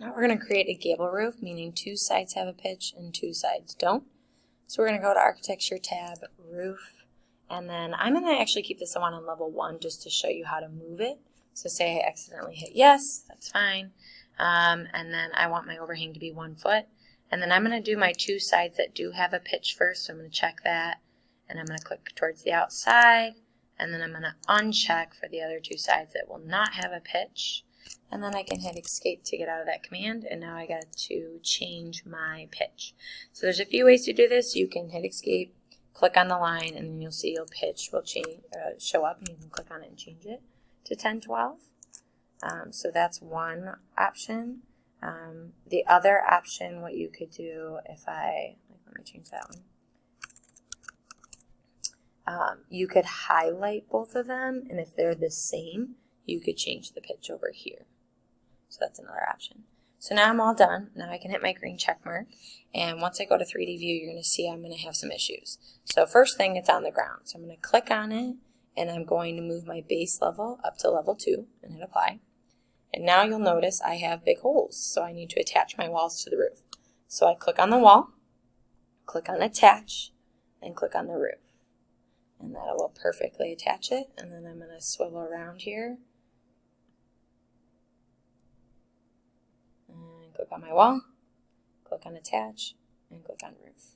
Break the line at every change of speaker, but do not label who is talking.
Now we're going to create a gable roof, meaning 2 sides have a pitch and 2 sides don't. So we're going to go to Architecture tab, Roof, and then I'm going to actually keep this one on level 1 just to show you how to move it. So say I accidentally hit yes, that's fine. And then I want my overhang to be 1 foot. And then I'm going to do my 2 sides that do have a pitch first, so I'm going to check that. And I'm going to click towards the outside, and then I'm going to uncheck for the other 2 sides that will not have a pitch. And then I can hit escape to get out of that command, and now I got to change my pitch. So there's a few ways to do this. You can hit escape, click on the line, and then you'll see your pitch will change, show up, and you can click on it and change it to 1012. So that's one option. The other option, what you could do if let me change that one. You could highlight both of them, and if they're the same, you could change the pitch over here. So that's another option. So now I'm all done. Now I can hit my green check mark, and once I go to 3D view, you're going to see I'm going to have some issues. So first thing, it's on the ground. So I'm going to click on it, and I'm going to move my base level up to level 2 and hit apply. And now you'll notice I have big holes, so I need to attach my walls to the roof. So I click on the wall, click on attach, and click on the roof. And that will perfectly attach it. And then I'm going to swivel around here and click on my wall, click on attach, and click on roof.